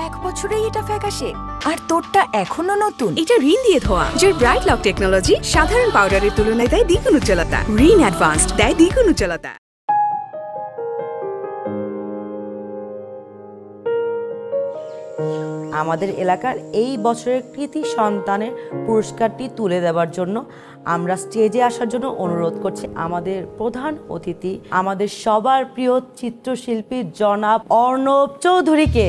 1 বছরেই এটা ফ্যাকাশে, আর তোরটা এখনো নতুন। এটা রিন দিয়ে ধোয়া, যার ব্রাইট লক টেকনোলজি সাধারণ পাউডারের তুলনায় দেয় দ্বিগুণ উজ্জ্বলতা। রিন অ্যাডভান্সড দেয় দ্বিগুণ উজ্জ্বলতা। আমাদের এলাকার এই বছরের কৃতি সন্তানের পুরস্কারটি তুলে দেওয়ার জন্য আমরা স্টেজে আসার জন্য অনুরোধ করছি আমাদের প্রধান অতিথি, আমাদের সবার প্রিয় চিত্রশিল্পী জনাব অর্ণব চৌধুরীকে।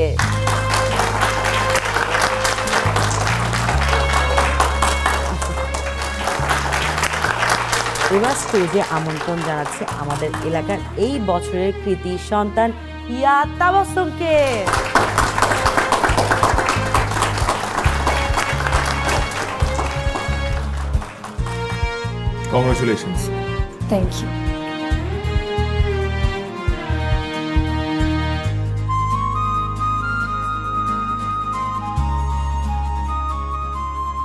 এবার স্টেজে আমন্ত্রণ জানাচ্ছে আমাদের এলাকার এই বছরের কৃতি সন্তান ইয়া তাবাসসুমকে। Congratulations. Thank you.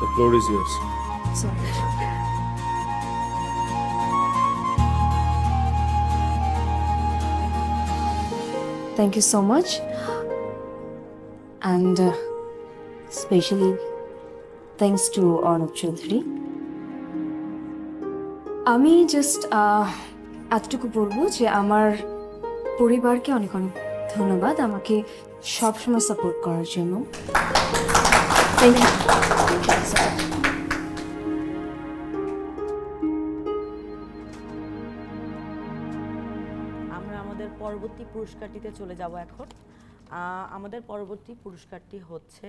The floor is yours. Sorry. Thank you so much. And especially thanks to Arnab Chaudhary. আমি জাস্ট এতটুকু বলবো যে আমার পরিবারকে অনেক অনেক ধন্যবাদ আমাকে সবসময় সাপোর্ট করার জন্য। Thank you. আমরা আমাদের পরবর্তী পুরস্কারটিতে চলে যাব এখন। আমাদের পরবর্তী পুরস্কারটি হচ্ছে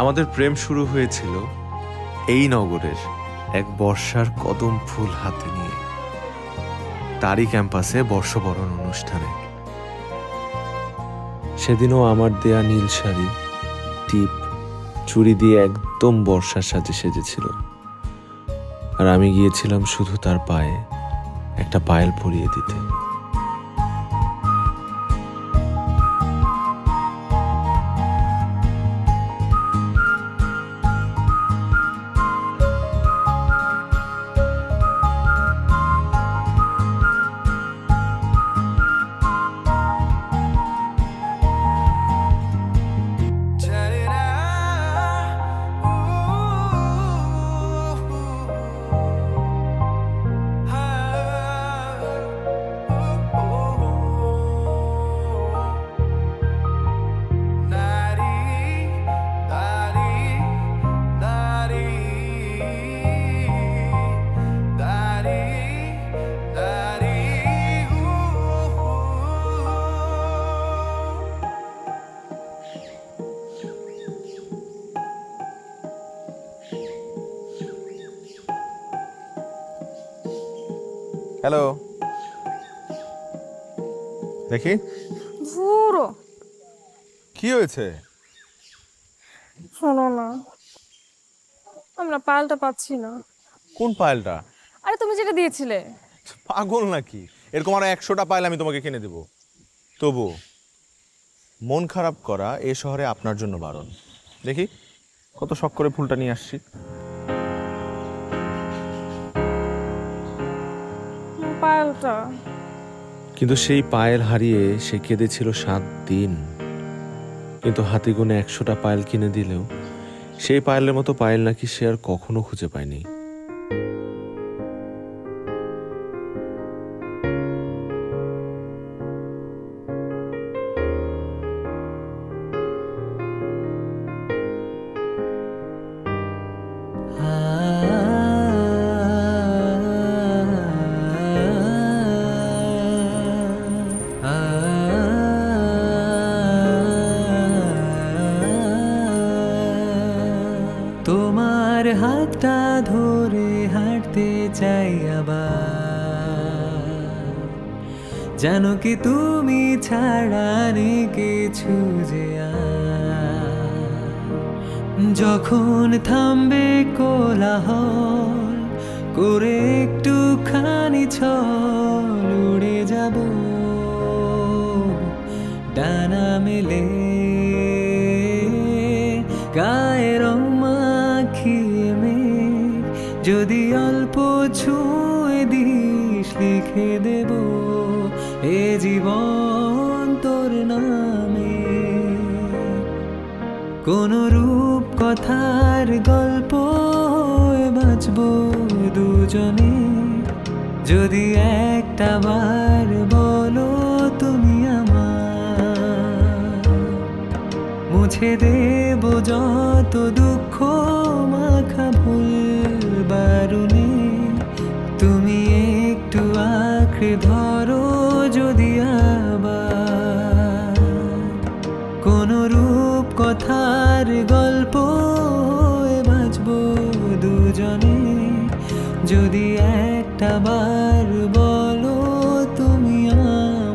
আমাদের প্রেম শুরু হয়েছিল এই নগরের এক বর্ষার কদম ফুল হাতে নিয়ে, তারই ক্যাম্পাসে বর্ষবরণ অনুষ্ঠানে। সেদিনও আমার দেয়া নীল শাড়ি, টিপ, চুড়ি দিয়ে একদম বর্ষার সাজে সেজেছিল, আর আমি গিয়েছিলাম শুধু তার পায়ে একটা পায়েল পরিয়ে দিতে। হ্যালো, দেখি পুরো কি হয়েছে? শোনো না, আমরা পায়েলটা পাচ্ছি না। কোন পায়েলটা? আরে তুমি যেটা দিয়েছিলে। পাগল নাকি? এরকম আরো 100টা পায়েল আমি তোমাকে কিনে দেব। তবু মন খারাপ করা এ শহরে আপনার জন্য বারণ। দেখি কত শখ করে ফুলটা নিয়ে আসছি। পায়েলটা কিন্তু সেই পায়েল হারিয়ে সে কেঁদেছিল 7 দিন। কিন্তু হাতে গুনে 100টা পায়েল কিনে দিলেও সেই পায়েলের মতো পায়েল নাকি সে আর কখনো খুঁজে পায়নি। তোমার হাতটা ধরে হাঁটতে চাই আবার, জানো কি তুমি ছাড়া নেই কিছু যে যখন থামবে কোলাহল করে একটুখানি ছল উড়ে যাব ডানা মেলে গায়ে রং মাখিয়ে মেঘ যদি অল্প ছুঁয়ে দিস লিখে দেব এ জীবন তোর নামে। কোন রূপ কথার গল্প বাঁচব দুজনে যদি একটা বার বলো তুমি আমার। মুছে দেব যত দুঃখ মাখা ভুল বারুনে, তুমি একটু আঁকড়ে ধরো যদি আবার। কোন রূপ কথার গল্প বাঁচব দুজনে যদি একটা বার বলো তুমি আমার।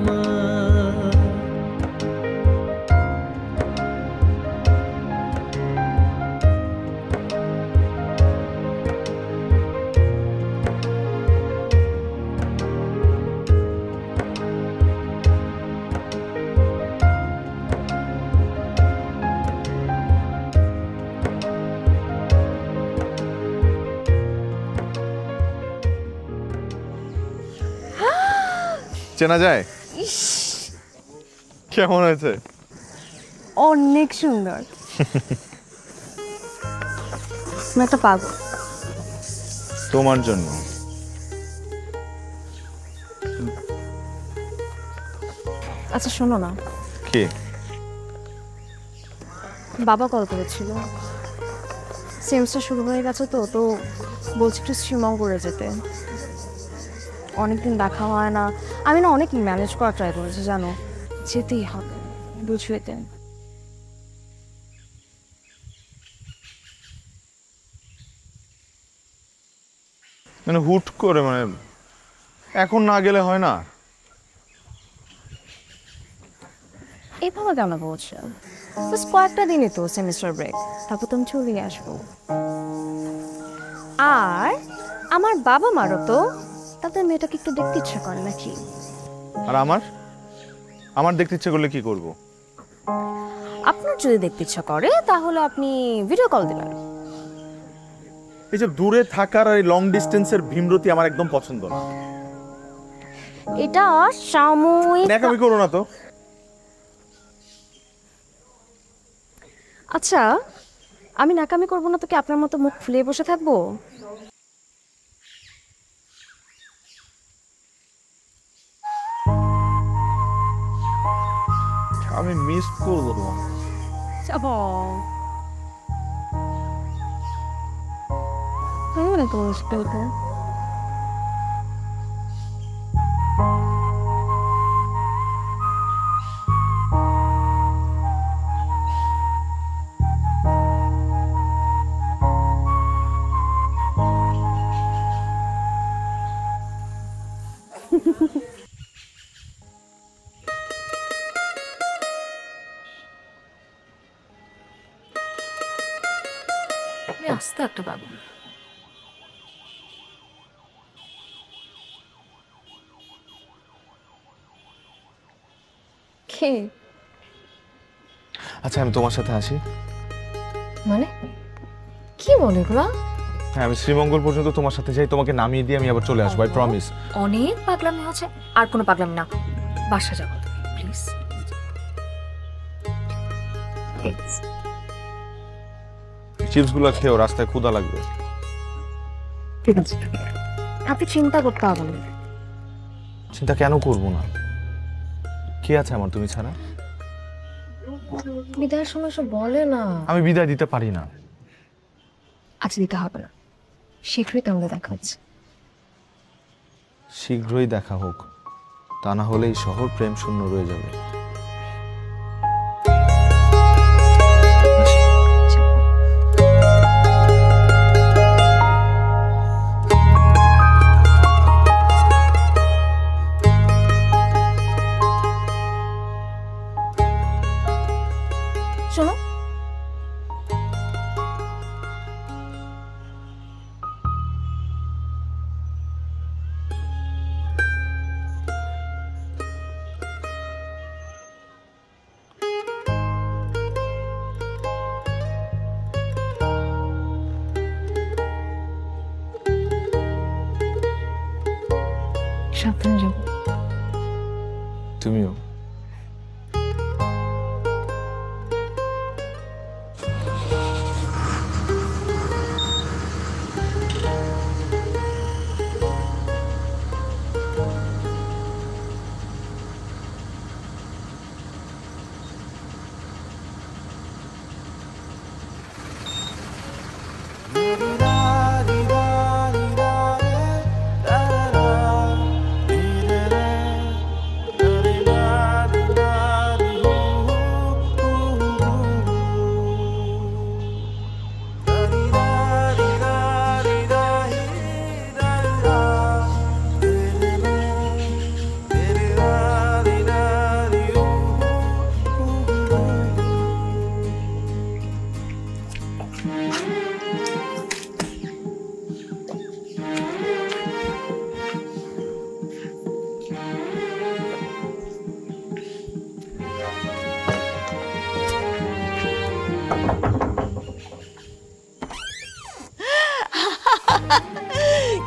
চেনা যায়? কেমন হয়েছে? অনেক সুন্দর। আমি একটা পাগল তোমার জন্য। আচ্ছা শোনো না, কি? বাবা কল করেছিল, সেমিস্টার শুরু হয়ে গেছে তো তো বলছি একটু শ্রীমঙ্গলে যেতে। অনেকদিন দেখা হয় না, আমি না অনেক ম্যানেজ করা ট্রাই করেছি, জানো যেতেই হবে বুঝুয়েতে। মানে হুট করে, মানে এখন না গেলে হয় না? এইভাবে কেন বলছো? বাস কয়েকটা দিনই তো সেমিস্টার ব্রেক, তারপর তুমি চলে আসবো। আর আমার বাবা মারও তো তাদের মেয়েটাকে একটু দেখতে ইচ্ছা করে নাকি? আর আমার দেখতে ইচ্ছে করলে কি করব? আপনার যদি দেখতে ইচ্ছা করে তাহলে আপনি ভিডিও কল দিবেন। এই যে দূরে থাকার এই লং ডিস্টেন্সের ভীমরতি আমার একদম পছন্দ না। এটা সাময়িক। ন্যাকামি করো না তো। আচ্ছা আমি নাকামি করবো না তো কি আপনার মতো মুখ ফুলিয়ে বসে থাকবো? আমি মিস করবো। আস্তে একটা বাবু। কে? আচ্ছা আমি তোমার সাথে আসি। মানে কি বলে এগুলা? হ্যাঁ আমি শ্রীমঙ্গল পর্যন্ত তোমার সাথে যাই, তোমাকে নামিয়ে দিয়ে আমি আবার চলে আসবো, আই প্রমিস। অনেক পাগলামি হচ্ছে, আর কোনো পাগলামি না। বাসা যাবো তুমি প্লিজ। চিপসগুলো খেয়েও, রাস্তায় ক্ষুধা লাগবে। ঠিক আছে, আপনি চিন্তা করতে হবে না। চিন্তা কেন করবো না? কে আছে আমার তুমি ছাড়া? বিদায়ের সময় সব বলে না। আমি বিদায় দিতে পারি না। আজ দিতে হবে না, শীঘ্রই তো আমাদের দেখা হচ্ছে। শীঘ্রই দেখা হোক, তা না হলে এই শহর প্রেম শূন্য রয়ে যাবে। শোনো, সাবধানে যাবো। তুমিও।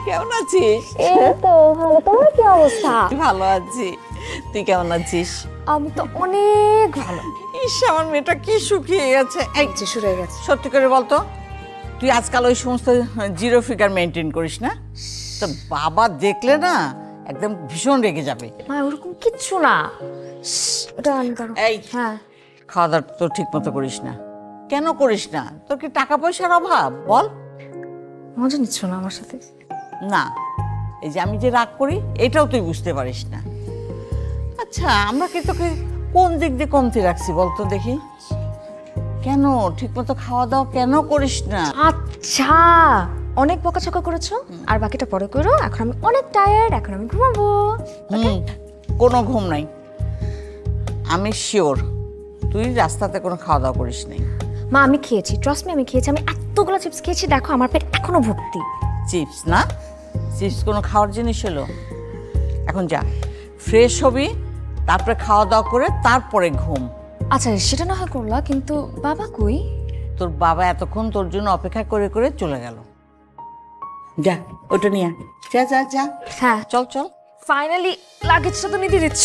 কেমন আছিস? এই তো ভালো, তোমার কি অবস্থা? ভালো আছি, তুই কেমন আছিস? আমি তো অনেক ভালো। ইস, আমার মেয়েটা কি শুকিয়ে গেছে। এই যে শুরু হয়ে গেছে। সত্যি করে বলতো, তুই আজকাল ওই সমস্ত জিরো ফিগার মেনটেন করিস না? তোর বাবা দেখলে না একদম ভীষণ রেগে যাবে। মা ওরকম কিচ্ছু না। ওটা অন করো। এই হ্যাঁ, খাওয়া দাওয়া তো ঠিক মতো করিস না। কেন করিস না? তোর কি টাকা পয়সার অভাব? বল। মজা নিচ্ছ না আমার সাথে? না, এই যে আমি যে রাগ করি এটাও তুই বুঝতে পারিস না। আচ্ছা, আমরা কি তোকে কোন দিক দিয়ে কমতি রাখছি বলতো দেখি? কেন ঠিক মতো খাওয়া দাওয়া কেন করিস না? আচ্ছা, অনেক বকাঝকা করেছো, আর বাকিটা পরে করো। এখন আমি অনেক টায়ার্ড, এখন আমি ঘুমাবো। কোনো ঘুম নাই। আমি শিওর তুই রাস্তাতে কোনো খাওয়া দাওয়া করিস নাই। মা আমি খেয়েছি, ট্রাস্ট মি, আমি খেয়েছি। আমি এতগুলো চিপস খেয়েছি, দেখো আমার পেট এখনো ভর্তি। চিপস না? চিপস কোনো খাওয়ার জিনিস হলো? এখন যা, ফ্রেশ হবি, তারপরে খাওয়া দাওয়া করে তারপরে ঘুম। আচ্ছা সেটা না হয় করলা, কিন্তু বাবা কই? তোর বাবা এতক্ষণ তোর জন্য অপেক্ষা করে করে চলে গেল। যা ওটা নিয়ে যা যা যা। হ্যাঁ চল চল। ফাইনালি লাগেজটা তো নিতে দিচ্ছ।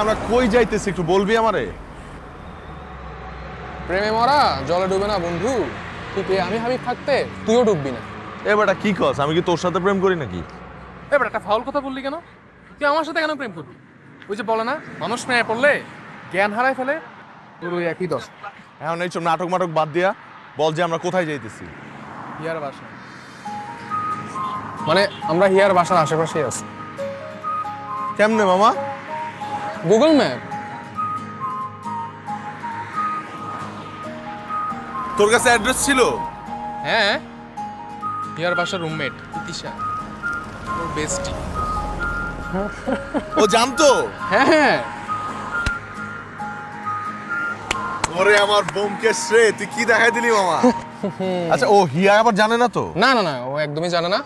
আমরা কই যাইতেছি একটু বলবি আমারে? প্রেমে মরা জলে ডুবে না বন্ধু। ঠিক আমি ভাবি থাকতে তুইও ডুববি না। এ বেটা কি কস? আমি কি তোর সাথে প্রেম করি নাকি? এবার একটা ফাউল কথা বললি কেন? তুই আমার সাথে কেন প্রেম করবি? ওই যে বলে না, মানুষ প্রেমে পড়লে জ্ঞান হারায় ফেলে, তোর ওই একই দশ। এখন এইসব নাটক মাটক বাদ দিয়া বল যে আমরা কোথায় যাইতেছি। হিয়ার বাসা, মানে আমরা হিয়ার বাসার আশেপাশেই আছি। কেমনে মামা? Google map. তোর কাছে অ্যাড্রেস ছিল? হ্যাঁ, হিয়ার বাসার রুমমেট ইতিশা, ওর বেস্টি। ও জানতো? হ্যাঁ। ওরে আমার বোমকেশ রে, তুই কি দেখাই দিলি মামা? আচ্ছা ও হিয়া আবার জানে না তো? না না না, ও একদমই জানে না।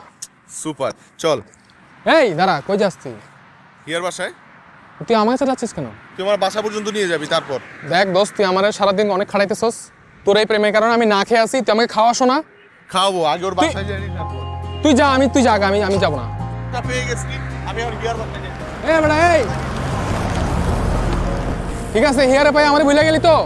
সুপার, চল। এই দাঁড়া, কই যাস তুই? হিয়ার বাসায়। তুই আমার কাছে যাচ্ছিস কেন? তুই আমার বাসা পর্যন্ত নিয়ে যাবি, তারপর? দেখ দোস্ত, তুই আমার সারাদিন অনেক খাড়াইতেছস। তোর এই প্রেমের কারণে আমি না খেয়ে আসি, তুই আমাকে খাওয়াসো না। খাওয়াবো, আগে ওর বাসায় যাই তারপর। তুই যা, তুই যা, আমি যাবো না। পেয়ে গেছি, আমি আর হিয়ার বাসায় যাই। এই বেটা এই, ঠিক আছে হিয়ারে পাই আমারে ভুলে গেলি তো?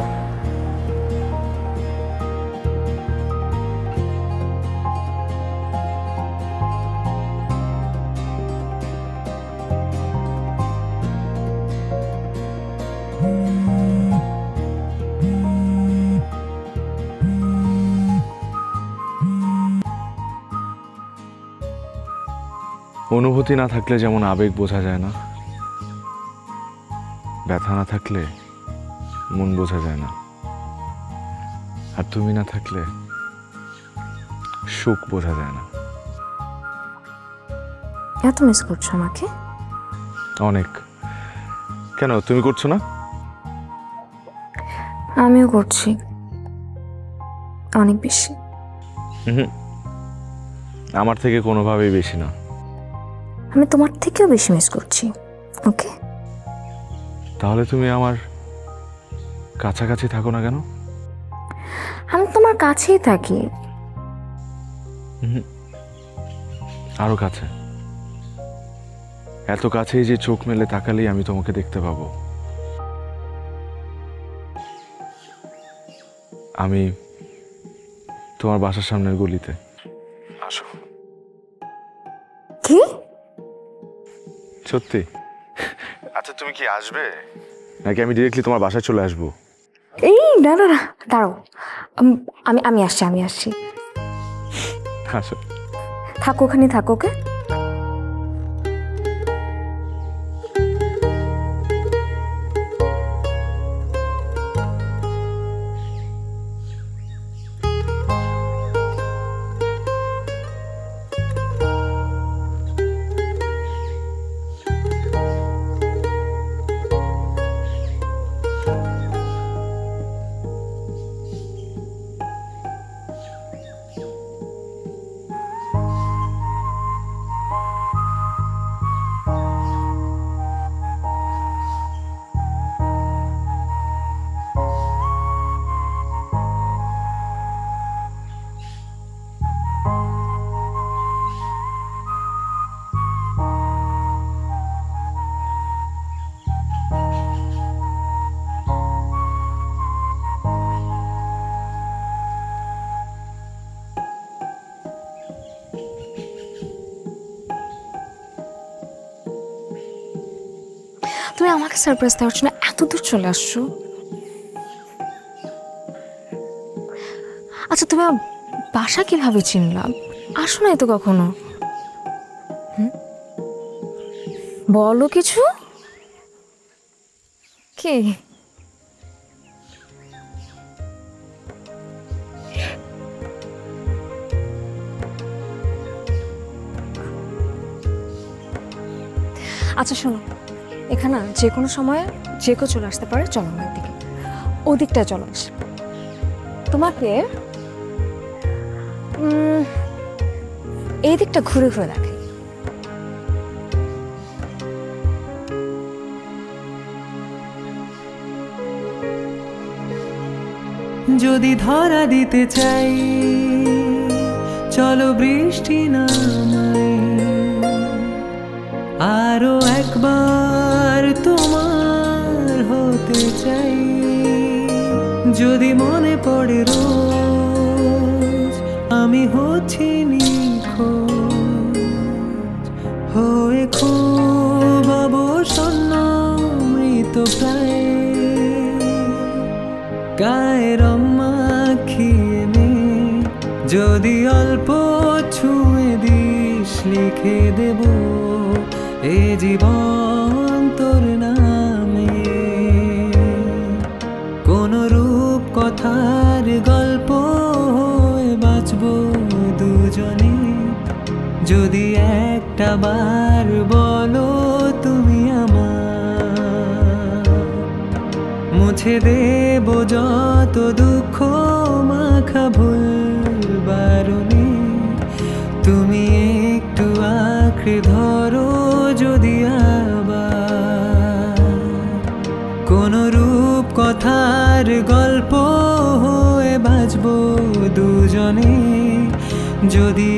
অনুভূতি না থাকলে যেমন আবেগ বোঝা যায় না, ব্যথা না থাকলে মন বোঝা যায় না, আর তুমি না থাকলে সুখ বোঝা যায় না। এত মিস করছো আমাকে? অনেক। কেন, তুমি করছো না? আমিও করছি, অনেক বেশি। আমার থেকে কোনোভাবেই বেশি না। আমি তোমার থেকেও বেশি মিস করছি। ওকে, তাহলে তুমি আমার কাছাকাছি থাকো না কেন? আমি তোমার কাছেই থাকি। আরো কাছে, এত কাছেই যে চোখ মেলে তাকালেই আমি তোমাকে দেখতে পাবো। আমি তোমার বাসার সামনের গলিতে। আসো। কি? সত্যি? আচ্ছা তুমি কি আসবে, নাকি আমি ডিরেক্টলি তোমার বাসায় চলে আসবো? এই না না না, দাঁড়াও, আমি আসছি। আসো। থাকো, ওখানে থাকো। ওকে, তুমি আমাকে সারপ্রাইজ দেওয়ার জন্য এত দূর চলে আসছো। আচ্ছা তুমি বাসা কিভাবে চিনলাম? আসো নাই তো কখনো। বলো কিছু। কি? আচ্ছা শোনো, এখানে যে কোনো সময় যে কেউ চলে আসতে পারে। চলো আমার দিকে, ওদিকটায় চলো। তোমাকে এই দিকটা ঘুরে ঘুরে দেখাই। যদি ধরা দিতে চাই, চলো বৃষ্টি নামাই, আরো একবার তোমার হতে চাই। যদি মনে পড়ে রোজ আমি হচ্ছি নিখোঁজ, হয়ে খুব অবসন্ন মৃত প্রায়, গায়ের মাখিয়ে নে, যদি অল্প ছুঁয়ে দিস লিখে দেব এ জীবন তোর নামে। কোন রূপ কথার গল্প হয়ে বাঁচব দুজনে, যদি একটা বার বলো মুছে দেব যত দুঃখ মাখা ভুল বারণে তুমি একটু আঁকড়ে ধরো যদি আবার কোন রূপ কথার গল্প হয়ে বাঁচবো দুজনে যদি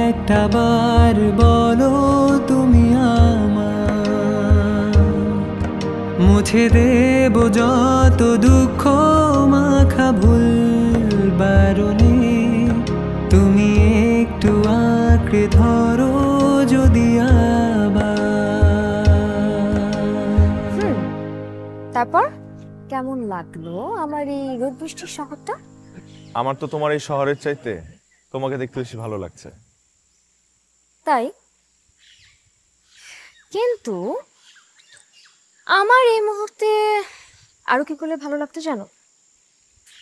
একটা বার বলো তুমি আমার মুছে দেব যত দুঃখ মাখা ভুল বারণে তুমি একটু আঁকড়ে ধরো যদি আবার। তারপর কেমন লাগলো আমার এই রোদ বৃষ্টির শহরটা? আমার তো তোমার এই শহরের চাইতে তোমাকে দেখতে বেশি ভালো লাগছে। তাই? কিন্তু আমার এই মুহূর্তে আরো কি করলে ভালো লাগতো জানো?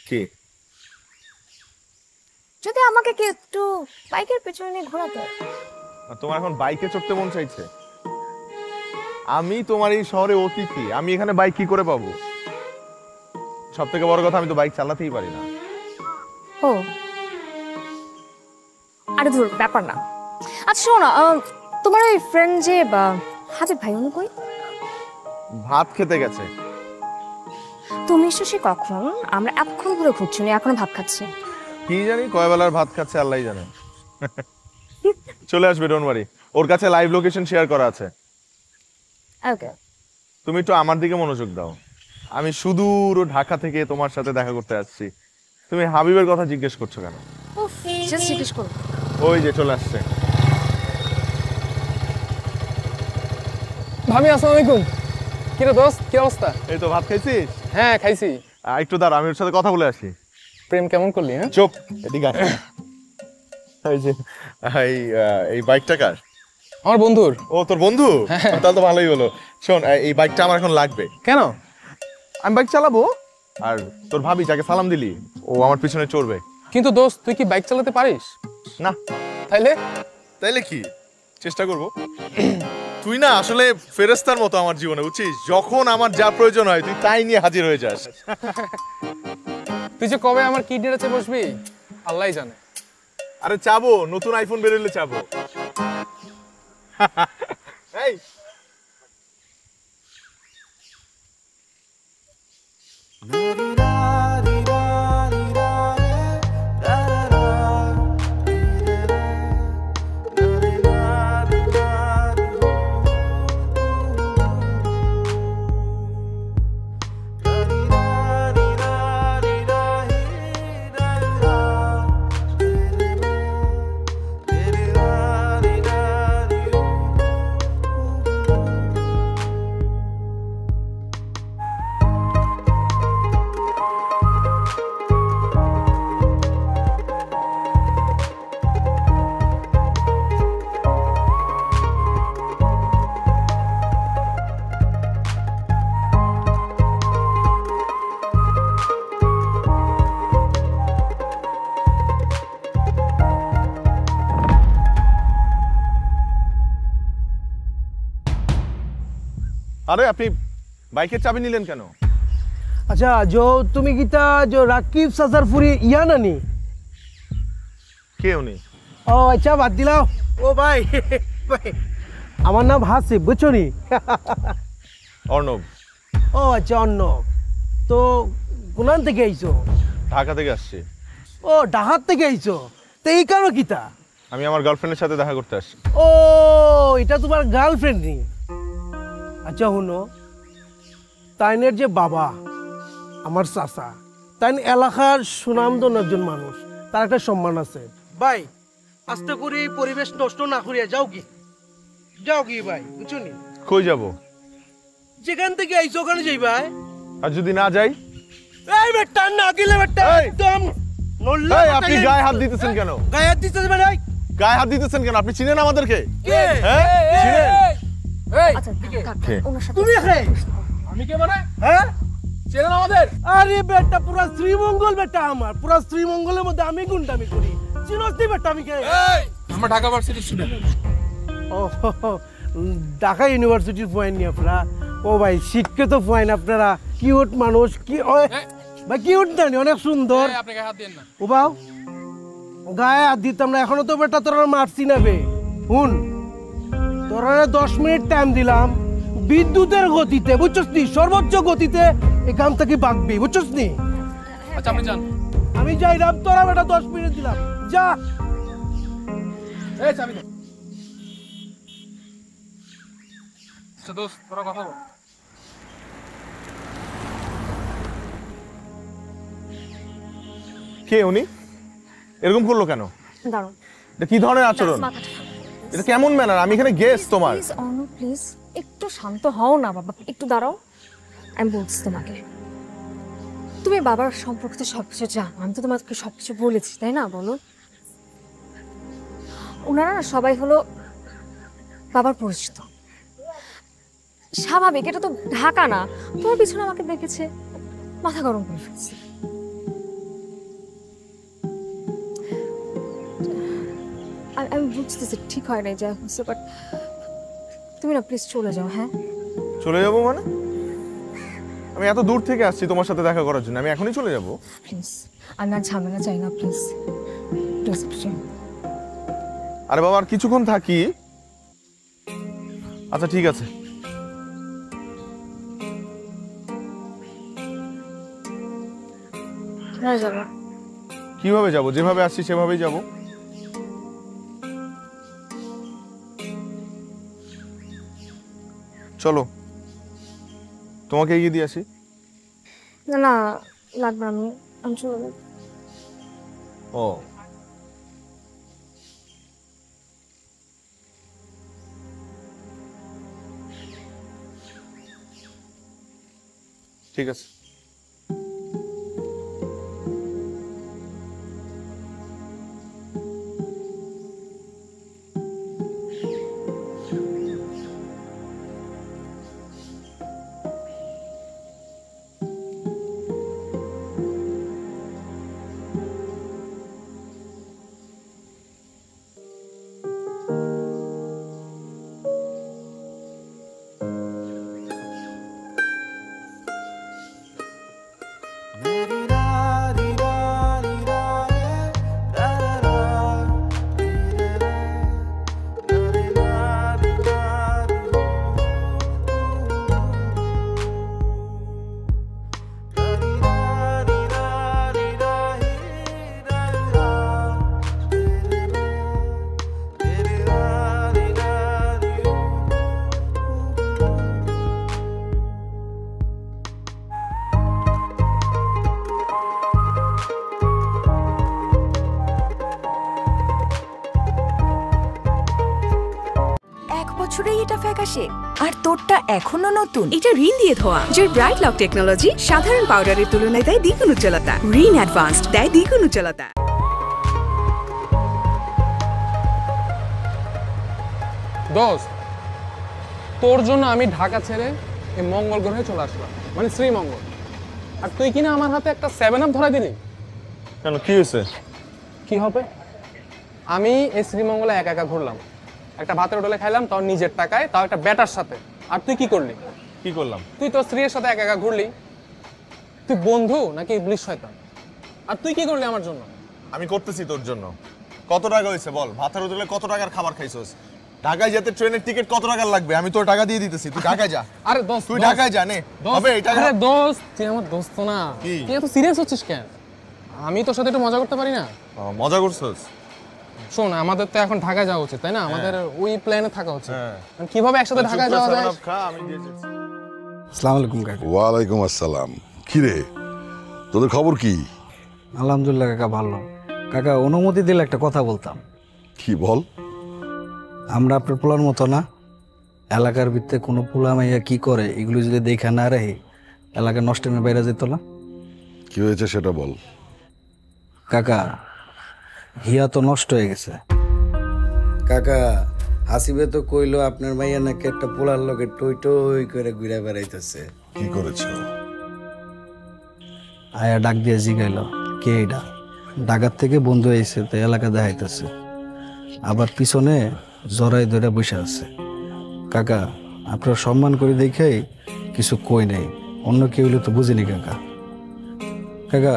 কি? যদি আমাকে কি একটু বাইকের পেছনে নিয়ে ঘোরাতো। আর তোমার এখন বাইকে চড়তে মন চাইছে? আমি তোমার এই শহরে অতিথি, আমি এখানে বাইক কি করে পাবো? সব থেকে বড় কথা, আমি তো বাইক চালাতেই পারি না। ও আরে ধর, ব্যাপার না। আচ্ছা শোনো, তোমার ওই ফ্রেন্ড যে হাবিব ভাই, উনি কই? ভাত খেতে গেছে। তুমি এসো সে কখন? আমরা এতক্ষণ ধরে ঘুরছি, উনি এখনো ভাত খাচ্ছি। কি জানি কয় বেলার ভাত খাচ্ছে আল্লাহই জানে। চলে আসবে, ডোন্ট ওয়ারি। ওর কাছে লাইভ লোকেশন শেয়ার করা আছে। ওকে, তুমি একটু আমার দিকে মনোযোগ দাও। আমি সুদূর ঢাকা থেকে তোমার সাথে দেখা করতে আসছি, তুমি হাবিবের কথা জিজ্ঞেস করছো কেন? উফ, জাস্ট জিজ্ঞেস করো। ওই যে চলে আসছে। ভাবি আসসালামু আলাইকুম। কি রে দোস্ত, কি অবস্থা? এই তো, ভাত খাইছিস? হ্যাঁ খাইছি। একটু দাঁড়া, আমি ওর সাথে কথা বলে আসি। প্রেম কেমন করলি? হ্যাঁ চুপ, এদিকে আয়। এই যে এই বাইকটা কার? আমার বন্ধুর। ও তোর বন্ধু? তাহলে তো ভালোই হলো। শোন, এই বাইকটা আমার এখন লাগবে। কেন? আমি বাইক চালাবো, আর তোর ভাবি যাকে সালাম দিলি ও আমার পিছনে চড়বে। কিন্তু দোস্ত, তুই কি বাইক চালাতে পারিস? না। তাইলে কি, চেষ্টা করব। তুই না আসলে ফেরেশতার মতো আমার জীবনে, বুঝছিস? যখন আমার যা প্রয়োজন হয় তুই তাই নিয়ে হাজির হয়ে যাস। তুই যে কবে আমার কিডনির কাছে বসবি আল্লাহই জানে। আরে চাবো, নতুন আইফোন বেরোলে চাবো। এই আরে আপনি বাইকের চাবি নিলেন কেন? अच्छा जो तुम्ही गीता जो राकीब सजरपुरी या नानी কে উনি? ও আচ্ছা বাদ দিলাও। ও ভাই ভাই আমার নাম হাসিব, বুঝছো নি? অর্ণব। ও আচ্ছা অর্ণব, তো কোনান থেকে আইছো? ঢাকা থেকে আসছি। ও ঢাকার থেকে আইছো, তো এই কারো কিতা? আমি আমার গার্লফ্রেন্ডের সাথে দেখা করতে আসছি। ও এটা তোমার গার্লফ্রেন্ড নি? আচ্ছা শুনো, তাইনের যে বাবা আমার চাচা, তাই এলাকার সুনামধন্য একজন মানুষ, তার একটা সম্মান আছে। ভাই আস্তে করে পরিবেশ নষ্ট না করিয়া যাও কি, যাও কি ভাই, বুঝছো নি? কই যাব? যেখান থেকে আইছো ওখানে যাই ভাই। আর যদি না যাই? এই বেটা না গেলে বেটা একদম নল্লা। এই আপনি গায়ে হাত দিতেছেন কেন? গায়ে হাত দিতেছ ভাই? গায়ে হাত দিতেছেন কেন? আপনি চিনেন আমাদেরকে? কে? হ্যাঁ চিনেন? এই আচ্ছা কে? ওনার সাথে তুমি এখানে? আমি কে মানে? হ্যাঁ চেনেন আমাদের? আরে বেটা পুরা শ্রীমঙ্গল বেটা, আমার পুরা শ্রীমঙ্গলের মধ্যে আমি গুন্ডামি করি, চিনোস নি বেটা আমি কে? এই আমরা ঢাকা ভার্সিটির স্টুডেন্ট। ও ঢাকা ইউনিভার্সিটির পয়েন্ট নিয়ে আপনারা ও ভাই শিক্ষিত ফাইন আপনারা, কিউট মানুষ, কি ভাই কিউট জানি, অনেক সুন্দর। আপনি গায়ে হাত দেন না। ও বাউ, গায়ে হাত দিতাম না, এখনো তো বেটা তোরা মারছি না বে। হুন, তোরা 10 মিনিট টাইম দিলাম, বিদ্যুতের গতিতে, বুঝছস নি, সর্বোচ্চ গতিতে এই কাম থেকে বাগবি, বুঝছস নি? আচ্ছা আপনি যান। আমি যাইলাম, তোরা বেটা 10 মিনিট দিলাম, যা। এই চাবি দে। আচ্ছা দোস্ত, তোরা কথা বল। কে উনি? এরকম করলো কেন? দাঁড়াও। এটা কি ধরনের আচরণ? এটা কেমন ম্যানার? আমি এখানে গেস্ট তোমার। প্লিজ অনু, প্লিজ একটু শান্ত হও না বাবা, একটু দাঁড়াও। আমি বলছি তোমাকে, তুমি বাবার সম্পর্কে তো সবকিছু জানো, আমি তো তোমাকে সবকিছু বলেছি, তাই না? বলো। ওনারা না সবাই হলো বাবার পরিচিত, স্বাভাবিক, এটা তো ঢাকা না। তোমার পিছনে আমাকে দেখেছে, মাথা গরম করে ফেলছে। আমি বুঝতেছি ঠিক হয় নাই যা হচ্ছে, বাট তুমি না প্লিজ চলে যাও। হ্যাঁ চলে যাবো মানে? আমি এত দূর থেকে আসছি তোমার সাথে দেখা করার জন্য, আমি এখনই চলে যাবো? প্লিজ, আমি আর ঝামেলা চাই না, প্লিজ প্লিজ। আরে বাবা আর কিছুক্ষণ থাকি। আচ্ছা ঠিক আছে। হ্যাঁ যাবো। কিভাবে যাবো? যেভাবে আসছি সেভাবেই যাবো। চলো, তোমাকে এগিয়ে দিয়ে আসি। না না লাগবে, আমি চলে যাবো। ও ঠিক আছে। বছরেই এটা ফ্যাকাশে, আর তোরটা এখনো নতুন। এটা রিন দিয়ে ধোয়া, যার ব্রাইট লক টেকনোলজি সাধারণ পাউডারের তুলনায় দেয় দ্বিগুণ উজ্জ্বলতা। রিন অ্যাডভান্সড দেয় দ্বিগুণ উজ্জ্বলতা। দোস্ত, তোর জন্য আমি ঢাকা ছেড়ে এই মঙ্গল গ্রহে চলে আসলাম, মানে শ্রীমঙ্গল। আর তুই কিনা আমার হাতে একটা 7 আপ ধরা দিলি। কেন, কি হয়েছে? কি হবে? আমি এই শ্রীমঙ্গলে একা একা ঘুরলাম, একটা ভাতের হোটেলে খাইলাম, তাও নিজের টাকায়, তাও একটা ব্যাটার সাথে। আর তুই কি করলি? কি করলাম? তুই তোর স্ত্রীর সাথে একা একা ঘুরলি। তুই বন্ধু নাকি ইবলিশ শয়তান? আর তুই কি করলি আমার জন্য? আমি করতেছি তোর জন্য। কত টাকা হয়েছে বল? ভাতের হোটেলে কত টাকার খাবার খাইছস? ঢাকায় যেতে ট্রেনের টিকিট কত টাকা লাগবে? আমি তোর টাকা দিয়ে দিতেছি, তুই ঢাকায় যা। আরে দোস্ত, তুই ঢাকায় যা নে, হবে এই টাকা। আরে দোস্ত, তুই আমার দোস্ত না, তুই এত সিরিয়াস হচ্ছিস কেন? আমি তোর সাথে একটু মজা করতে পারি না? মজা করছস? শোন, আমাদের তো এখন ঢাকা যাওয়া উচিত, তাই না? আমাদের ওই প্ল্যানে থাকা উচিত। কিভাবে একসাথে ঢাকা যাওয়া যায়? আসসালামু আলাইকুম কাকা। ওয়ালাইকুম আসসালাম। কি রে, তোদের খবর কি? আলহামদুলিল্লাহ কাকা, ভালো। কাকা অনুমতি দিলে একটা কথা বলতাম। কি বল? আমরা আপনার পোলার মতো না, এলাকার ভিতরে কোনো পোলা মাইয়া কি করে এগুলো যদি দেখা না রাখি, এলাকা নষ্টের বাইরে যেত না। কি হয়েছে সেটা বল। কাকা, হিয়া তো নষ্ট হয়ে গেছে। কাকা, হাসিবে তো কইলো আপনার মাইয়া নাকি একটা পোলার লোকে টই টই করে ঘুরে বেড়াইতেছে। কি করেছে? আয়া ডাক দিয়ে জিগাইল, কে এটা? ঢাকার থেকে বন্ধু আইছে, তো এলাকা দেখাইতেছে। আবার পিছনে জড়াই ধরে বসে আছে। কাকা, আপনার সম্মান করে দেখেই কিছু কই নাই, অন্য কেউ হইলে তো বুঝিনি কাকা। কাকা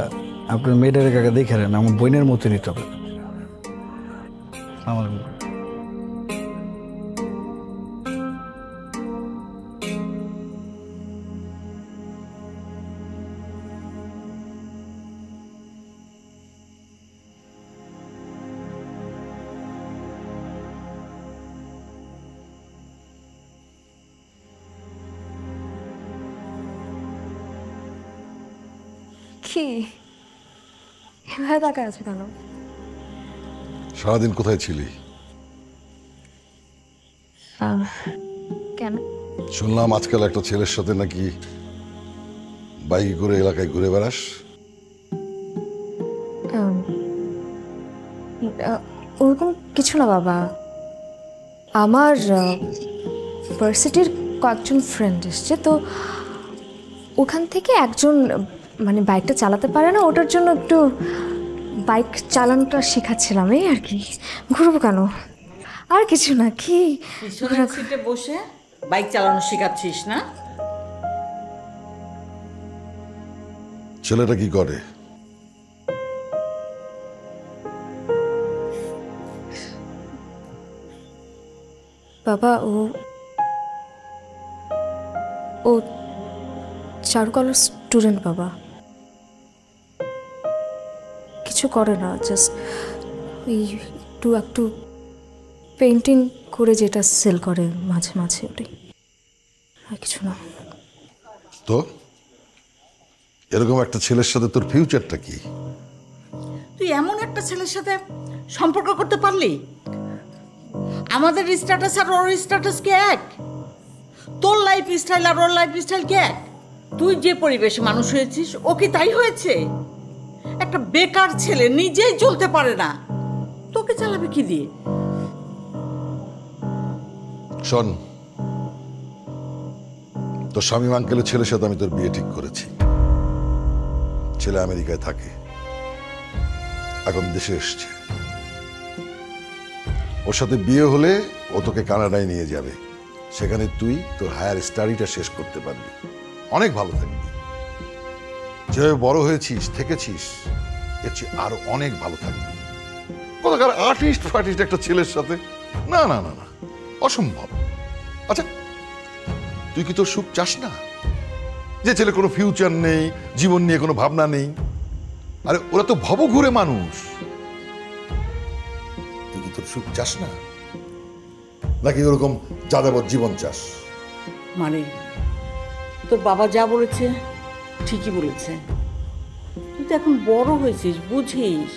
আপনার মেয়েটারে কাকা দেখে নেন, আমার বোনের মতো নিতে হবে আমার। কি এভাবে তাকায় আছে কেন? সারাদিন কোথায় ছিলি? কেন? শুনলাম আজকাল একটা ছেলের সাথে নাকি বাইকে করে এলাকায় ঘুরে বেড়াস। ওরকম কিছু না বাবা, আমার ভার্সিটির কয়েকজন ফ্রেন্ড এসছে, তো ওখান থেকে একজন মানে বাইকটা চালাতে পারে না, ওটার জন্য একটু বাইক চালানোটা শেখাচ্ছিলাম, এই আর কি। ঘুরবো কেন, আর কিছু না। কি পিছনের সিটে বসে বাইক চালানো শেখাচ্ছিস না? ছেলেটা কি করে? বাবা ও চারুকলার স্টুডেন্ট বাবা, কিছু করে না, জাস্ট এই একটু পেন্টিং করে যেটা সেল করে মাঝে মাঝে, ওটাই, আর কিছু না। তো এরকম একটা ছেলের সাথে তোর ফিউচারটা কি? তুই এমন একটা ছেলের সাথে সম্পর্ক করতে পারলি? আমাদের স্ট্যাটাস আর ওর স্ট্যাটাস কি এক? তোর লাইফ স্টাইল আর ওর লাইফ স্টাইল কি এক? তুই যে পরিবেশে মানুষ হয়েছিস ও কি তাই হয়েছে? একটা বেকার ছেলে নিজেই চলতে পারে না, তোকে চালাবে কি দিয়ে? শোন, তোর স্বামী আঙ্কেলের ছেলের সাথে আমি তোর বিয়ে ঠিক করেছি। ছেলে আমেরিকায় থাকে, এখন দেশে এসছে। ওর সাথে বিয়ে হলে ও তোকে কানাডায় নিয়ে যাবে, সেখানে তুই তোর হায়ার স্টাডিটা শেষ করতে পারবি, অনেক ভালো থাকবি। যেভাবে বড় হয়েছিস থেকেছিস এর চেয়ে আরো অনেক ভালো থাকবি। কোথাকার আর্টিস্ট ফার্টিস্ট একটা ছেলের সাথে? না না না না, অসম্ভব। আচ্ছা, তুই কি তোর সুখ চাস না? যে ছেলে কোনো ফিউচার নেই, জীবন নিয়ে কোনো ভাবনা নেই, আরে ওরা তো ভবঘুরে মানুষ। তুই কি তোর সুখ চাস না, নাকি ওরকম যাযাবর জীবন চাস? মানে তোর বাবা যা বলেছে ঠিকই বলেছে, তুই তো এখন বড় হয়েছিস, বুঝিস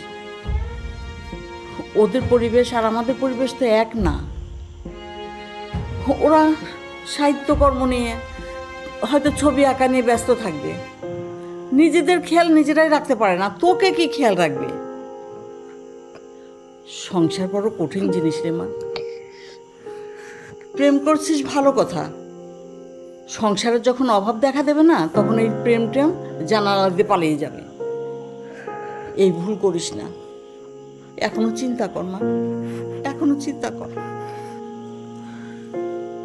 ওদের পরিবেশ আর আমাদের পরিবেশ তো এক না। ওরা সাহিত্যকর্ম নিয়ে হয়তো ছবি আঁকা নিয়ে ব্যস্ত থাকবে, নিজেদের খেয়াল নিজেরাই রাখতে পারে না, তোকে কি খেয়াল রাখবে? সংসার বড় কঠিন জিনিস রে মা। প্রেম করছিস ভালো কথা, সংসারের যখন অভাব দেখা দেবে না, তখন এই প্রেম জানালা দিয়ে পালিয়ে যাবে। এই ভুল করিস না, এখনো চিন্তা কর মা, এখনো চিন্তা কর।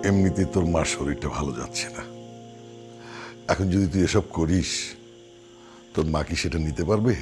এমনিতে তোর মার শরীরটা ভালো যাচ্ছে না, এখন যদি তুই এসব করিস তোর মা কি সেটা নিতে পারবে?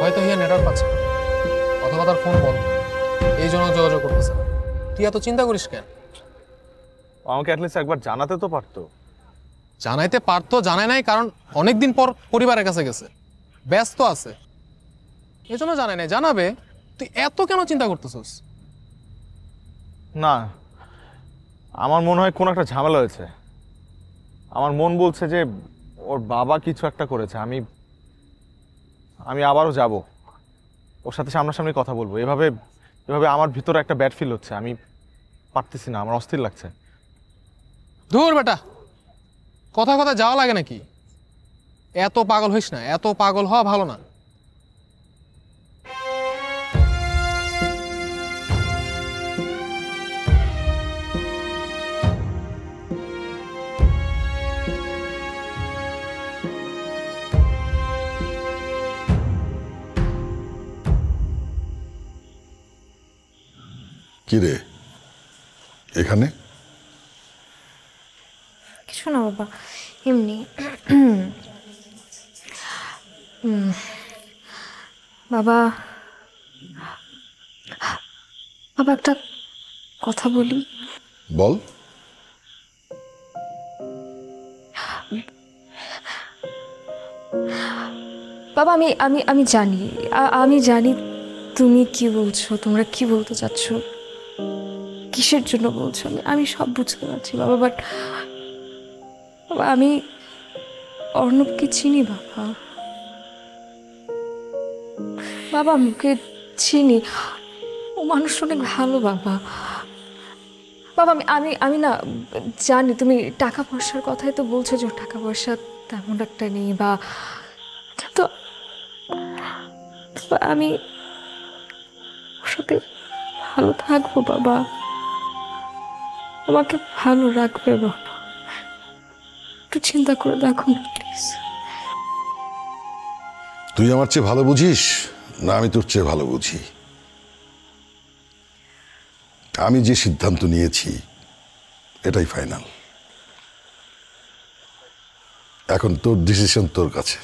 হয়তো হিয়া নেটওয়ার্ক পাচ্ছে না, অথবা তার ফোন বন্ধ, এই জন্য যোগাযোগ করতেছে না। তুই এত চিন্তা করিস কেন? আমাকে অ্যাটলিস্ট একবার জানাতে তো পারতো। জানাইতে পারতো, জানায় নাই কারণ অনেকদিন পর পরিবারের কাছে গেছে, ব্যস্ত আছে, এই জন্য জানাই নাই। জানাবে, তুই এত কেন চিন্তা করতেছিস? না, আমার মনে হয় কোনো একটা ঝামেলা হয়েছে। আমার মন বলছে যে ওর বাবা কিছু একটা করেছে। আমি আবারও যাব, ওর সাথে সামনাসামনি কথা বলবো। এভাবে এভাবে আমার ভিতরে একটা ব্যাড ফিল হচ্ছে, আমি পারতেছি না, আমার অস্থির লাগছে। ধুর বেটা, কথা কথা যাওয়া লাগে নাকি? এত পাগল হইস না, এত পাগল হওয়া ভালো না। কি রে এখানে? কিছু না বাবা, এমনি। বাবা বাবা একটা কথা বলি। বল। বাবা আমি আমি আমি জানি আমি জানি তুমি কি বলছো, তোমরা কি বলতে চাচ্ছ, কিসের জন্য বলছো, আমি সব বুঝতে পারছি বাবা। বাট বাবা আমি অর্ণবকে চিনি বাবা। বাবা মুখে চিনি, ও মানুষ অনেক ভালো বাবা। বাবা আমি আমি আমি না জানি তুমি টাকা পয়সার কথাই তো বলছো যে টাকা পয়সা তেমন একটা নেই বা, কিন্তু আমি ওর সাথে ভালো থাকবো বাবা, আমাকে ভালো রাখবে বাবা। একটু চিন্তা করে দেখো না প্লিজ। তুই আমার চেয়ে ভালো বুঝিস না আমি তোর চেয়ে ভালো বুঝি? আমি যে সিদ্ধান্ত নিয়েছি এটাই ফাইনাল। এখন তোর ডিসিশন তোর কাছে।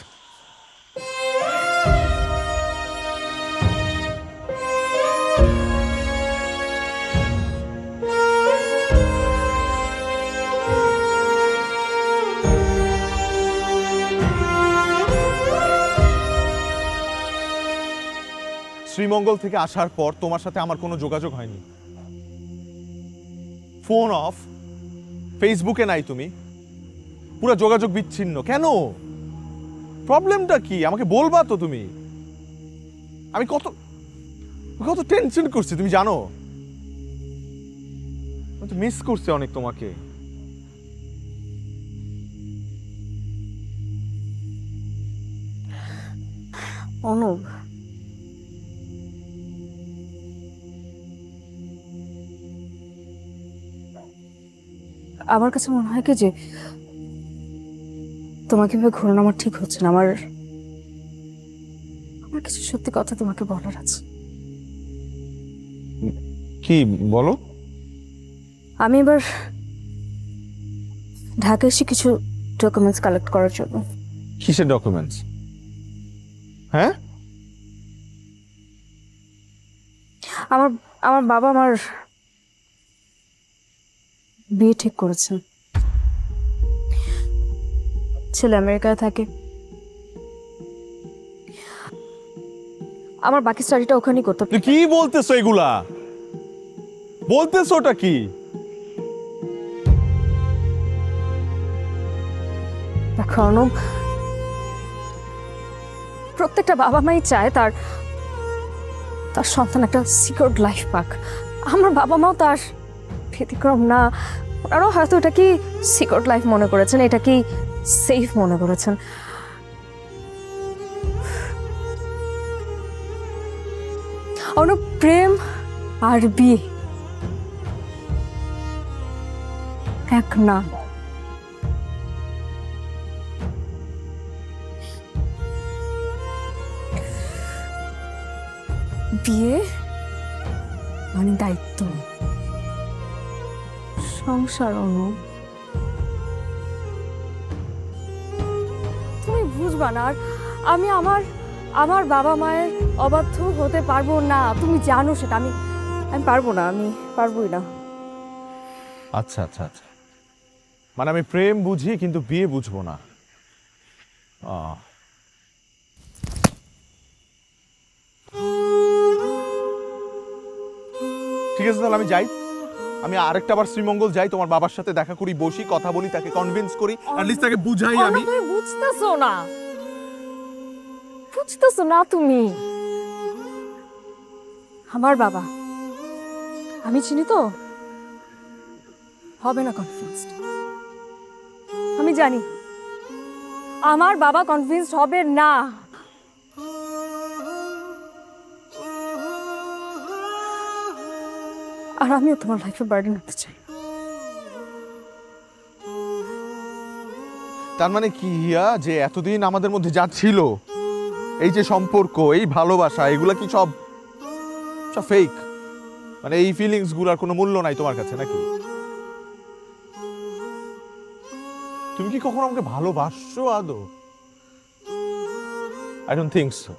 শ্রীমঙ্গল থেকে আসার পর তোমার সাথে আমার কোনো যোগাযোগ হয়নি। ফোন অফ, ফেসবুকে নাই তুমি, পুরো যোগাযোগ বিচ্ছিন্ন। কেন? প্রবলেমটা কি আমাকে বলবা তো তুমি? আমি কত কত টেনশন করছি তুমি জানো? মিস করছি অনেক তোমাকে। অনুপ, আমার কাছে মনে হয় কি যে তোমাকে ভেবে ঘোরানো আমার ঠিক হচ্ছে না। আমার কিছু সত্যি কথা তোমাকে বলার আছে। কি বলো? আমি এবার ঢাকা এসে কিছু ডকুমেন্টস কালেক্ট করার জন্য। কিসের ডকুমেন্টস? হ্যাঁ, আমার বাবা আমার বিয়ে ঠিক করেছেন। ছেলে আমেরিকায় থাকে, আমার বাকি স্টাডিটা ওখানেই করতে। তুই কি বলতেছো এগুলা? বলতেছো ওটা কি? দেখো অনুপ, প্রত্যেকটা বাবা মাই চায় তার সন্তান একটা সিকিউর লাইফ পাক। আমার বাবা মাও তার ব্যতিক্রম না। ওনারাও হয়তো এটা কি সিকিউর লাইফ মনে করেছেন, এটা কি সেফ মনে করেছেন। অনুপ, প্রেম আর বিয়ে এক না। বিয়ে মানে দায়িত্ব, সংসার। অনুপ তুমি বুঝবা না। আর আমি আমার বাবা মায়ের অবাধ্য হতে পারবো না, তুমি জানো সেটা। আমি পারবো না, আমি পারবোই না। আচ্ছা আচ্ছা আচ্ছা, মানে আমি প্রেম বুঝি কিন্তু বিয়ে বুঝবো না। ঠিক আছে, তাহলে আমি যাই। আমি আরেকটা বার শ্রীমঙ্গল যাই, তোমার বাবার সাথে দেখা করি, বসি, কথা বলি, তাকে কনভিন্স করি, অ্যাটলিস্ট তাকে বুঝাই। আমি তুমি বুঝতেছো না, বুঝতেছো না তুমি। আমার বাবা, আমি চিনি তো, হবে না কনভিন্সড। আমি জানি আমার বাবা কনভিন্সড হবে না। আর আমিও তোমার লাইফে বার্ডেন হতে চাই। তার মানে কি হিয়া, যে এতদিন আমাদের মধ্যে যা ছিল, এই যে সম্পর্ক, এই ভালোবাসা, এগুলা কি সব সব ফেক? মানে এই ফিলিংস গুলার কোনো মূল্য নাই তোমার কাছে নাকি? তুমি কি কখনো আমাকে ভালোবাসছো আদৌ? I don't think so.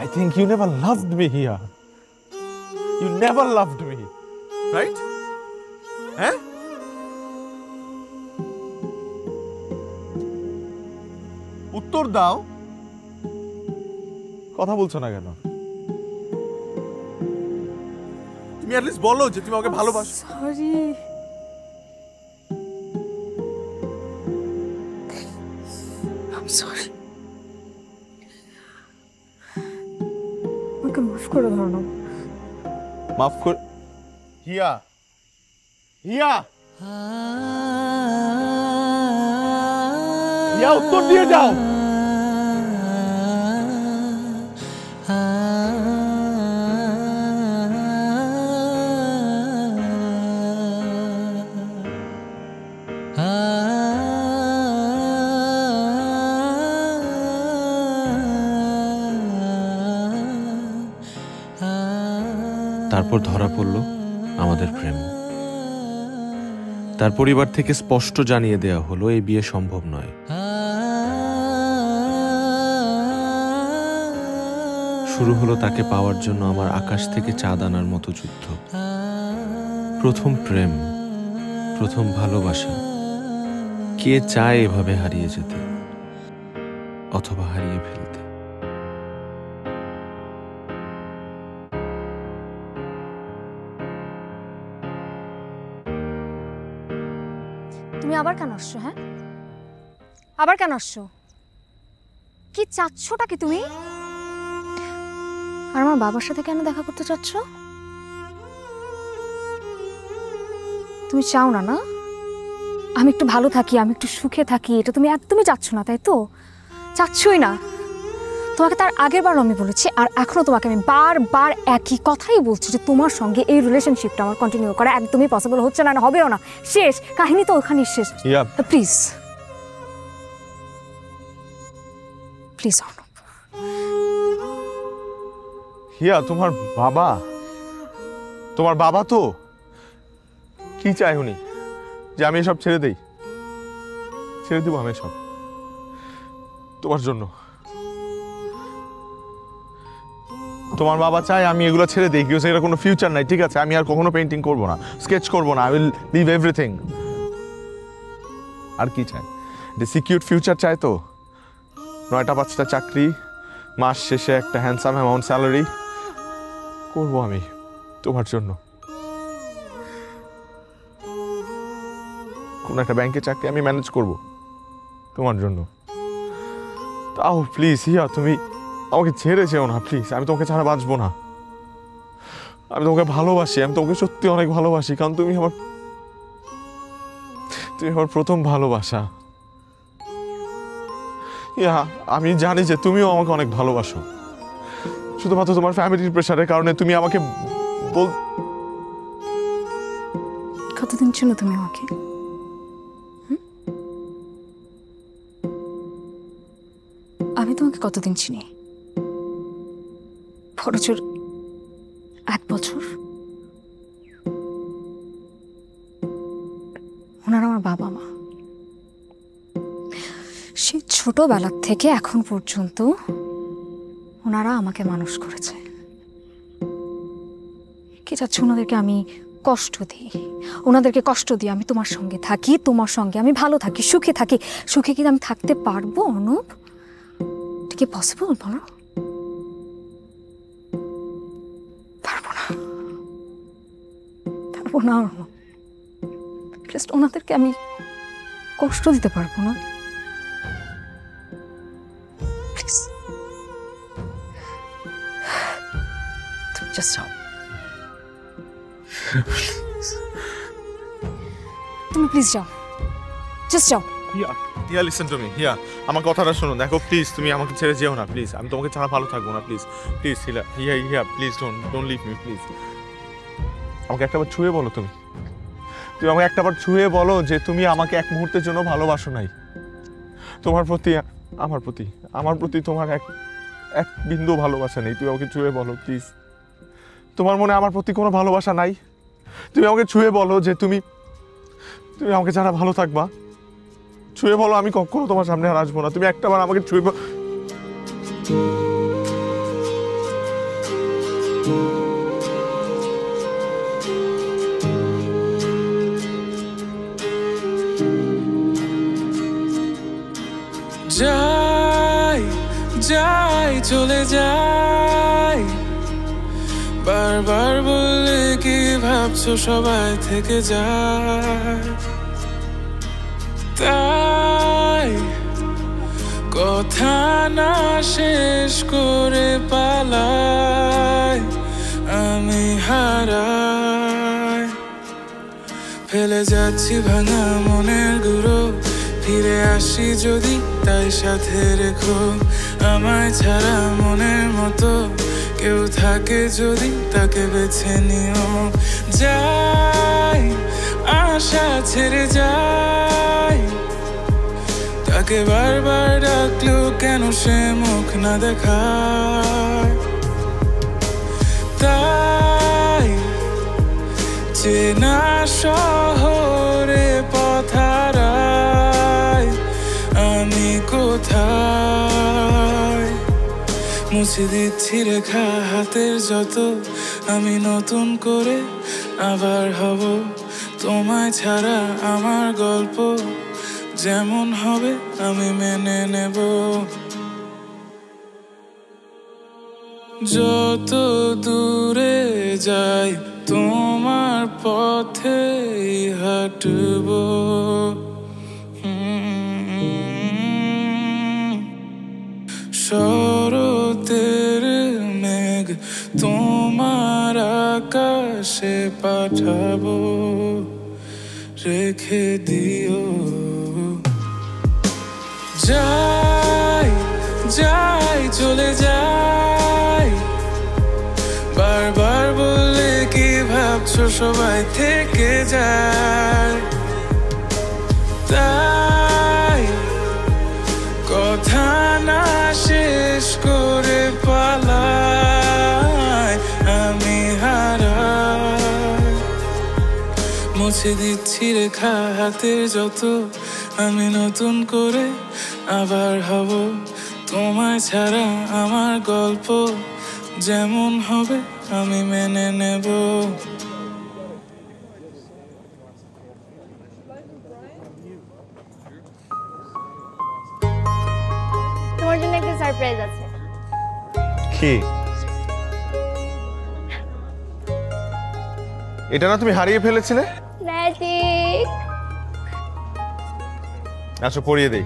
I think you never loved me, Hiya. You never loved me, right? হ্যাঁ? উত্তর দাও। কথা বলছো না কেন? তুমি at least বলো যে তুমি আমাকে ভালোবাসো। সরি, সরি, আমাকে মাফ করে দাও না। মাফ কর হিয়া, হিয়া, হিয়া, উত্তর দিয়ে যাও। তারপর ধরা পড়ল আমাদের প্রেম। তার পরিবার থেকে স্পষ্ট জানিয়ে দেওয়া হলো এই বিয়ে সম্ভব নয়। শুরু হলো তাকে পাওয়ার জন্য আমার আকাশ থেকে চাঁদ আনার মতো যুদ্ধ। প্রথম প্রেম, প্রথম ভালোবাসা, কে চায় এভাবে হারিয়ে যেতে অথবা হারিয়ে ফেলতে? তুমি আবার কেন আসছো? হ্যাঁ, আবার কেন আসছো? কি চাচ্ছোটা কি তুমি? আর আমার বাবার সাথে কেন দেখা করতে চাচ্ছ? তুমি চাও না না আমি একটু ভালো থাকি, আমি একটু সুখে থাকি? এটা তুমি একদমই চাচ্ছ না, তাই তো? চাচ্ছই না। তোমাকে তার আগের বার আমি বলেছি, আর এখনো তোমাকে আমি বারবার একই কথাই বলছি যে তোমার সঙ্গে এই রিলেশনশিপটা আমার কন্টিনিউ করা একদমই পসিবল হচ্ছে না, হবেও না। শেষ কাহিনী তো ওখানেই শেষ। Please please Arnab. হিয়া, তোমার বাবা তো কি চায়? উনি যে আমি এসব ছেড়ে দেই? ছেড়ে দিব আমি সব তোমার জন্য? তোমার বাবা চায় আমি এগুলো ছেড়ে দিই, কিন্তু এটা কোনো ফিউচার নাই। ঠিক আছে, আমি আর কখনো পেইন্টিং করবো না, স্কেচ করবো না, আই উইল লিভ এভরিথিং। আর কি চায়? সিকিউর ফিউচার চায় তো? 9টা 5টা চাকরি, মাস শেষে একটা হ্যান্ডসাম অ্যামাউন্ট স্যালারি করবো আমি তোমার জন্য। কোন একটা ব্যাংকে চাকরি আমি ম্যানেজ করব তোমার জন্য। তাও প্লিজ হিয়া, তুমি আমাকে ছেড়ে যেও না প্লিজ। আমি তোমাকে ছাড়া বাঁচবো না। আমি তোমাকে ভালোবাসি, আমি তোমাকে সত্যি অনেক ভালোবাসি, কারণ তুমি আমার প্রথম ভালোবাসা। ইয়া, আমি জানি যে তুমিও আমাকে অনেক ভালোবাসো, শুধুমাত্র তোমার ফ্যামিলির প্রেশারের কারণে তুমি আমাকে কতদিন ছিল তুমি আমাকে? আমি তোমাকে কতদিন চিনি? বড়জোর 1 বছর। ওনারা আমার বাবা মা। সেই ছোটবেলা থেকে এখন পর্যন্ত ওনারা আমাকে মানুষ করেছে। কি চাচ্ছ? ওনাদেরকে আমি কষ্ট দিই? ওনাদেরকে কষ্ট দিই আমি তোমার সঙ্গে থাকি, তোমার সঙ্গে আমি ভালো থাকি, সুখে থাকি। সুখে কি আমি থাকতে পারবো অনুপ? এটা কি পসিবল বলো? পারবো না, পারবো না। জাস্ট ওনাদেরকে আমি কষ্ট দিতে পারবো না। প্লিজ জাস্ট যাও। তুমি প্লিজ যাও, জাস্ট যাও। হিয়া লিসেন টু মি, হিয়া আমার কথাটা শোনো। দেখো প্লিজ, তুমি আমাকে ছেড়ে যেও না প্লিজ। আমি তোমাকে ছাড়া ভালো থাকবো না please. Please Hiya Hiya please don't leave me please. আমাকে একটাবার ছুঁয়ে বলো, তুমি আমাকে একটাবার ছুঁয়ে বলো যে তুমি আমাকে এক মুহূর্তের জন্য ভালোবাসো নাই। তোমার প্রতি আমার প্রতি তোমার এক বিন্দু ভালোবাসা নেই। তুমি আমাকে ছুঁয়ে বলো প্লিজ। তোমার মনে আমার প্রতি কোনো ভালোবাসা নাই? তুমি আমাকে ছুঁয়ে বলো যে তুমি আমাকে ছাড়া ভালো থাকবা। ছুঁয়ে বলো, আমি কখনো তোমার সামনে আর আসবো না। তুমি একটাবার আমাকে ছুঁয়ে বলো। যাই যাই চলে যাই, বারবার বললে কি ভাবছো সবাই থেকে যায়, তাই কথা না শেষ করে পালাই আমি হারাই। ফেলে যাচ্ছি ভাঙা মনের গুঁড়ো, ফিরে আসি যদি তাই সাথে রেখো। আমায় ছাড়া মনের মতো কেউ থাকে যদি তাকে বেছে নিও। যাই আশা ছেড়ে যাই, তাকে বারবার ডাকলো কেন সে মুখ না দেখায়, তাই চেনা শহরে পথহারায় আমি কোথায়। মুছে দিচ্ছি রেখা হাতের যত, আমি নতুন করে আবার হব। তোমায় ছাড়া আমার গল্প যেমন হবে আমি মেনে নেব। যত দূরে যাই তোমার পথেই হাঁটব। শরতের মেঘ তোমার আকাশে পাঠাবো, রেখে দিও। যাই যাই চলে যাই, বারবার বললে কি ভাবছো সবাই থেকে যায়, তাই কথা না শেষ করে পালাই আমি হারাই। মুছে দিচ্ছি রেখা হাতের যত, আমি নতুন করে আবার হব। তোমায় ছাড়া আমার গল্প যেমন হবে আমি মেনে নেব। তোমার জন্য একটা সারপ্রাইজ আছে। কি? এটা না তুমি হারিয়ে ফেলেছিলে? ম্যাজিক। আচ্ছা পরিয়ে দেই।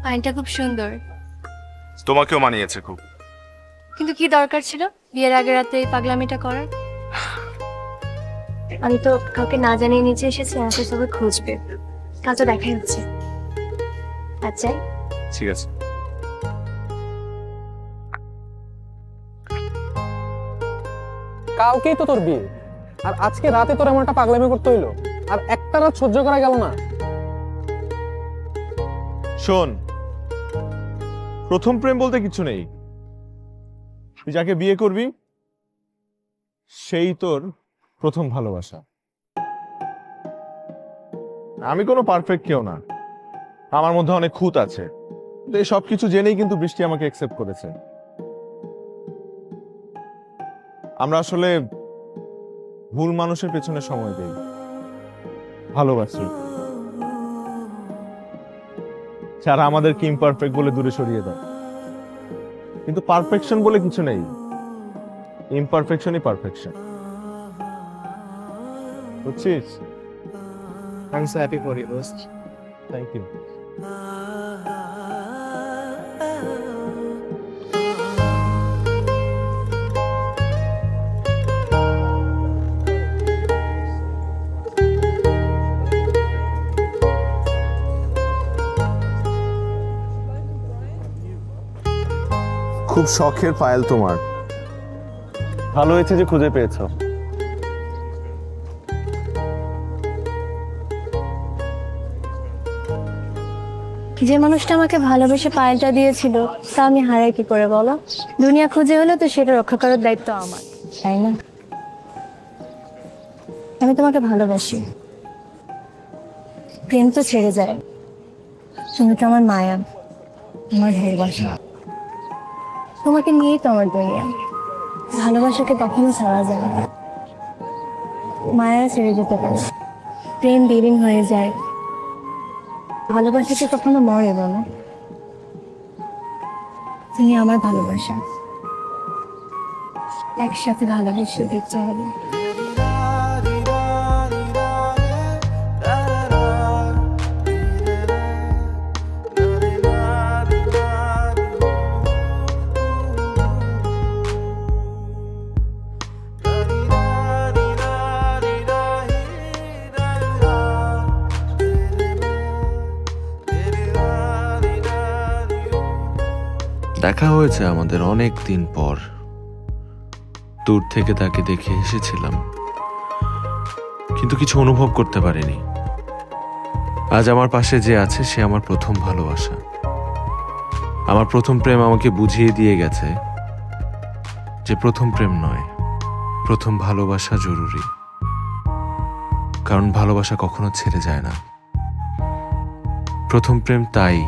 পানিটা খুব সুন্দর, তোমাকেও মানিয়েছে খুব। কিন্তু কি দরকার ছিল বিয়ের আগে রাতে এই পাগলামিটা করার? আমি তো কাউকে না জানিয়ে নিচে এসেছি, আমাকে সবাই খুঁজবে। কাল তো দেখাই হচ্ছে। আচ্ছা ঠিক আছে। কালকেই তো তোর বিয়ে, আর আজকে রাতে তোর এমন একটা পাগলামি করতে হইলো, আর একটা রাত সহ্য করা গেল না। শোন, প্রথম প্রেম বলতে কিছু নেই। তুই যাকে বিয়ে করবি সেই তোর প্রথম ভালোবাসা। আমি কোনো পারফেক্ট কেউ না, আমার মধ্যে অনেক খুঁত আছে। এই সবকিছু জেনেই কিন্তু বৃষ্টি আমাকে অ্যাকসেপ্ট করেছে। আমরা আসলে ভুল মানুষের পেছনে সময় দেই, ভালোবাসি, যারা আমাদেরকে ইমপারফেক্ট বলে দূরে সরিয়ে দেয়। কিন্তু পারফেকশন বলে কিছু নেই, ইমপারফেকশনই পারফেকশন। বুঝছিস? I'm so happy for you, boss. Thank you. খুব শখের পায়েল তোমার। ভালো হয়েছে যে খুঁজে পেয়েছো। যে মানুষটা আমাকে ভালোবেসে পায়েলটা দিয়েছিল তা আমি হারাই কি করে বলো? দুনিয়া খুঁজে হলে তো সেটা রক্ষা করার দায়িত্ব আমার, তাই না? আমি তোমাকে ভালোবাসি। প্রেম তো ছেড়ে যায়, তুমি তো আমার মায়া, আমার ভালোবাসা। তোমাকে নিয়েই তো আমার দুনিয়া। ভালোবাসাকে কখনো ছাড়া যায় না, মায়া ছেড়ে যেতে পারে, প্রেম দেরিং হয়ে যায়, ভালোবাসা কি কখনো মরে বলো? তুমি আমার ভালোবাসা, একসাথে ভালোবেসে দেখতে হবে। দেখা হয়েছে আমাদের অনেক দিন পর। দূর থেকে তাকে দেখে এসেছিলাম, কিন্তু কিছু অনুভব করতে পারিনি। আজ আমার পাশে যে আছে সে আমার প্রথম ভালোবাসা। আমার প্রথম প্রেম আমাকে বুঝিয়ে দিয়ে গেছে যে প্রথম প্রেম নয়, প্রথম ভালোবাসা জরুরি। কারণ ভালোবাসা কখনো ছেড়ে যায় না। প্রথম প্রেম তাই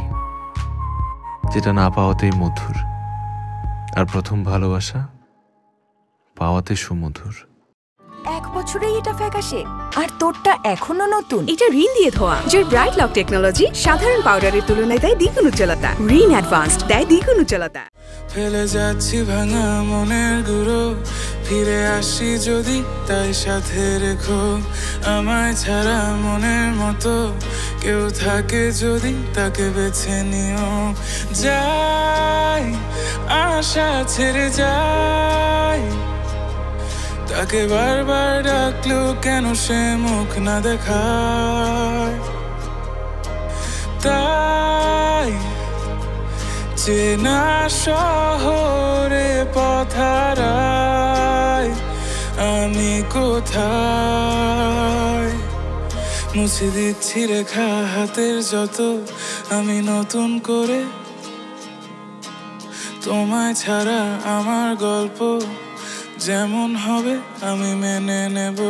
যেটা না পাওয়াতেই মধুর, আর প্রথম ভালোবাসা পাওয়াতে সুমধুর। 1 বছরেই এটা ফ্যাকাশে, আর তোরটা এখনো নতুন। এটা রিন দিয়ে ধোয়া, যার ব্রাইট লক টেকনোলজি সাধারণ পাউডারের তুলনায় দেয় দ্বিগুণ উজ্জ্বলতা। রিন অ্যাডভান্সড দেয় দ্বিগুণ উজ্জ্বলতা। ফেলে যাচ্ছি ভাঙা মনের গুঁড়ো, ফিরে আসি যদি তাই সাথে রেখো। আমায় ছাড়া মনের মতো কেউ থাকে যদি তাকে বেছে নিও। যাই আশা ছেড়ে যাই, তাকে বারবার ডাকলেও কেন সে মুখ না দেখায়। তাই চেনা শহরে পথহারাই আমি কোথায়। মুছে দিচ্ছি রেখা হাতের যত আমি নতুন করে। তোমায় ছাড়া আমার গল্প যেমন হবে আমি মেনে নেব।